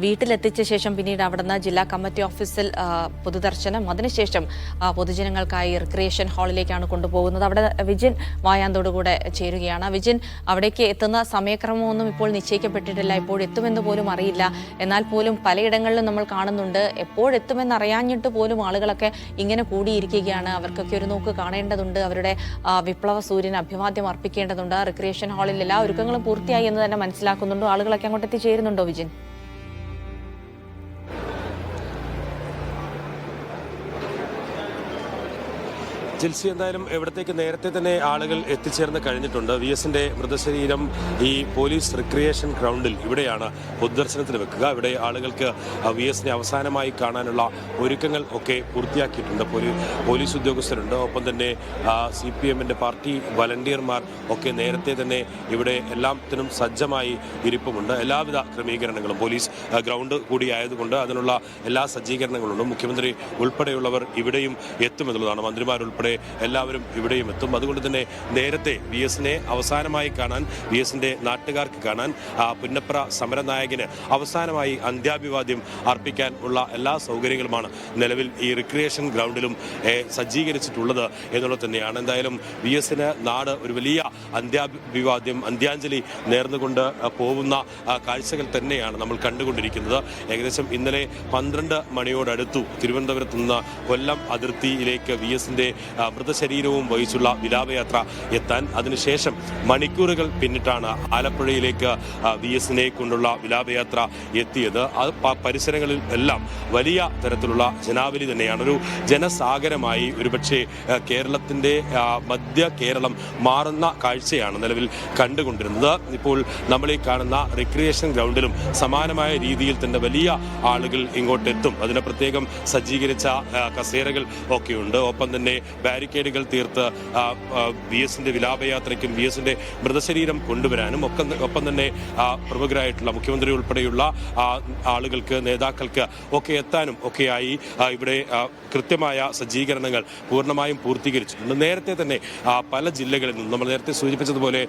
വീട്ടിലെത്തിച്ച ശേഷം പിന്നീട് അവിടുന്ന് ജില്ലാ കമ്മിറ്റി ഓഫീസിൽ പൊതുദർശനം, അതിനുശേഷം പൊതുജനങ്ങൾക്കായി റിക്രിയേഷൻ ഹാളിലേക്കാണ് കൊണ്ടുപോകുന്നത്. അവിടെ വിജിൻ വായാന്തോടുകൂടെ ചേരുകയാണ്. വിജിൻ, അവിടേക്ക് എത്തുന്ന സമയക്രമമൊന്നും ഇപ്പോൾ നിശ്ചയിക്കപ്പെട്ടിട്ടില്ല, എപ്പോഴെത്തുമെന്ന് പോലും അറിയില്ല. എന്നാൽ പോലും പലയിടങ്ങളിലും നമ്മൾ കാണുന്നുണ്ട്, എപ്പോഴെത്തുമെന്ന് അറിയാഞ്ഞിട്ട് പോലും ആളുകളൊക്കെ ഇങ്ങനെ കൂടിയിരിക്കുകയാണ്. അവർക്കൊക്കെ ഒരു നോക്ക് കാണേണ്ടതുണ്ട്, അവരുടെ വിപ്ലവ സൂര്യന് അഭിവാദ്യം അർപ്പിക്കേണ്ടതുണ്ട്. റിക്രിയേഷൻ ഹാളിൽ എല്ലാ ഒരുക്കങ്ങളും പൂർത്തിയായി എന്ന് തന്നെ മനസ്സിലാക്കുന്നുണ്ടോ? ആളുകളൊക്കെ അങ്ങോട്ട് എത്തിച്ചേരുന്നുണ്ടോ വിജിൻ? ജിൽസി, എന്തായാലും ഇവിടത്തേക്ക് നേരത്തെ തന്നെ ആളുകൾ എത്തിച്ചേർന്ന് കഴിഞ്ഞിട്ടുണ്ട്. വി എസിന്റെ മൃതശരീരം ഈ പോലീസ് റിക്രിയേഷൻ ഗ്രൗണ്ടിൽ ഇവിടെയാണ് പൊതുദർശനത്തിന് വെക്കുക. ഇവിടെ ആളുകൾക്ക് വി എസിനെ അവസാനമായി കാണാനുള്ള ഒരുക്കങ്ങൾ ഒക്കെ പൂർത്തിയാക്കിയിട്ടുണ്ട്. പോലീസ് ഉദ്യോഗസ്ഥരുണ്ട്, ഒപ്പം തന്നെ CPM-ന്റെ പാർട്ടി വളണ്ടിയർമാർ ഒക്കെ നേരത്തെ തന്നെ ഇവിടെ എല്ലാത്തിനും സജ്ജമായി ഇരിപ്പുമുണ്ട്. എല്ലാവിധ ക്രമീകരണങ്ങളും പോലീസ് ഗ്രൗണ്ട് കൂടിയായതുകൊണ്ട് അതിനുള്ള എല്ലാ സജ്ജീകരണങ്ങളുണ്ട്. മുഖ്യമന്ത്രി ഉൾപ്പെടെയുള്ളവർ ഇവിടെയും എത്തുമെന്നുള്ളതാണ്. മന്ത്രിമാരുൾപ്പെടെ എല്ലാവരും ഇവിടെയും എത്തും. അതുകൊണ്ട് തന്നെ നേരത്തെ വി എസിനെ അവസാനമായി കാണാൻ, വി എസിന്റെ നാട്ടുകാർക്ക് കാണാൻ, പുന്നപ്ര സമരനായകന് അവസാനമായി അന്ത്യാഭിവാദ്യം അർപ്പിക്കാൻ ഉള്ള എല്ലാ സൗകര്യങ്ങളുമാണ് നിലവിൽ ഈ റിക്രിയേഷൻ ഗ്രൗണ്ടിലും സജ്ജീകരിച്ചിട്ടുള്ളത് എന്നുള്ളത് തന്നെയാണ്. എന്തായാലും വി എസിന് നാട് ഒരു വലിയ അന്ത്യാഞ്ജലി നേർന്നുകൊണ്ട് പോകുന്ന കാഴ്ചകൾ തന്നെയാണ് നമ്മൾ കണ്ടുകൊണ്ടിരിക്കുന്നത്. ഏകദേശം ഇന്നലെ 12 മണിയോടടുത്തു തിരുവനന്തപുരത്ത് നിന്ന് കൊല്ലം അതിർത്തിയിലേക്ക് വി എസിന്റെ മൃതശരീരവും വഹിച്ചുള്ള വിലാപയാത്ര എത്താൻ, അതിനുശേഷം മണിക്കൂറുകൾ പിന്നിട്ടാണ് ആലപ്പുഴയിലേക്ക് വി എസിനെ കൊണ്ടുള്ള വിലാപയാത്ര എത്തിയത്. പരിസരങ്ങളിൽ എല്ലാം വലിയ തരത്തിലുള്ള ജനാവലി തന്നെയാണ്. ഒരു ജനസാഗരമായി ഒരുപക്ഷെ കേരളത്തിന്റെ മധ്യ കേരളം മാറുന്ന കാഴ്ചയാണ് നിലവിൽ കണ്ടുകൊണ്ടിരുന്നത്. ഇപ്പോൾ നമ്മൾ ഈ കാണുന്ന റിക്രിയേഷൻ ഗ്രൗണ്ടിലും സമാനമായ രീതിയിൽ തന്നെ വലിയ ആളുകൾ ഇങ്ങോട്ടെത്തും. അതിന് പ്രത്യേകം സജ്ജീകരിച്ച കസേരകൾ ഒക്കെയുണ്ട്. ഒപ്പം തന്നെ ബാരിക്കേഡുകൾ തീർത്ത് വി എസിന്റെ വിലാപയാത്രയ്ക്കും വി എസിന്റെ മൃതശരീരം കൊണ്ടുവരാനും ഒപ്പം തന്നെ പ്രമുഖരായിട്ടുള്ള മുഖ്യമന്ത്രി ഉൾപ്പെടെയുള്ള ആളുകൾക്ക്, നേതാക്കൾക്ക് ഒക്കെ എത്താനും ഒക്കെയായി ഇവിടെ കൃത്യമായ സജ്ജീകരണങ്ങൾ പൂർണ്ണമായും പൂർത്തീകരിച്ചിട്ടുണ്ട്. നേരത്തെ തന്നെ പല ജില്ലകളിൽ നിന്നും നമ്മൾ നേരത്തെ സൂചിപ്പിച്ചതുപോലെ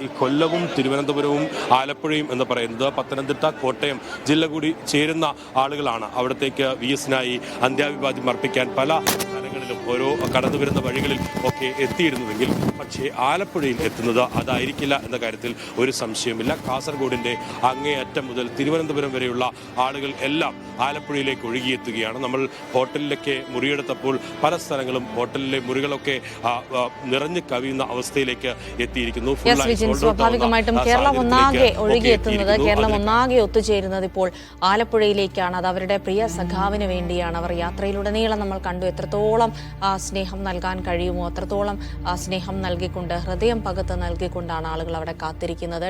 ഈ കൊല്ലവും തിരുവനന്തപുരവും ആലപ്പുഴയും എന്ന് പറയുന്നത് പത്തനംതിട്ട, കോട്ടയം ജില്ല കൂടി ചേരുന്ന ആളുകളാണ് അവിടത്തേക്ക് വി എസിനായി അന്ത്യാഭിവാദ്യം അർപ്പിക്കാൻ പല സ്ഥലങ്ങളിലും ഓരോ കടന്നുവരുന്ന വഴികളിൽ ഒക്കെ എത്തിയിരുന്നുവെങ്കിൽ പക്ഷേ ആലപ്പുഴയിൽ എത്തുന്നത് അതായിരിക്കില്ല എന്ന കാര്യത്തിൽ ഒരു സംശയമില്ല. കാസർഗോഡിന്റെ അങ്ങേയറ്റം മുതൽ തിരുവനന്തപുരം വരെയുള്ള ആളുകൾ എല്ലാം ആലപ്പുഴയിലേക്ക് ഒഴുകിയെത്തുകയാണ്. നമ്മൾ ഹോട്ടലിലൊക്കെ മുറിയെടുത്തപ്പോൾ പല സ്ഥലങ്ങളും ഹോട്ടലിലെ മുറികളൊക്കെ നിറഞ്ഞു കവിയുന്ന അവസ്ഥയിലേക്ക് എത്തിയിരിക്കുന്നു. സ്വാഭാവികമായിട്ടും കേരളം ഒന്നാകെ ഒത്തുചേരുന്നത് ഇപ്പോൾ ആലപ്പുഴയിലേക്കാണ്. അത് അവരുടെ പ്രിയ സഖാവിന് വേണ്ടിയാണ്. അവർ യാത്രയിലുടനീളം നമ്മൾ കണ്ടു എത്രത്തോളം സ്നേഹം നൽകാൻ കഴിയുമോ അത്രത്തോളം സ്നേഹം നൽകിക്കൊണ്ട്, ഹൃദയം പകത്ത് നൽകിക്കൊണ്ടാണ് ആളുകൾ അവിടെ കാത്തിരിക്കുന്നത്.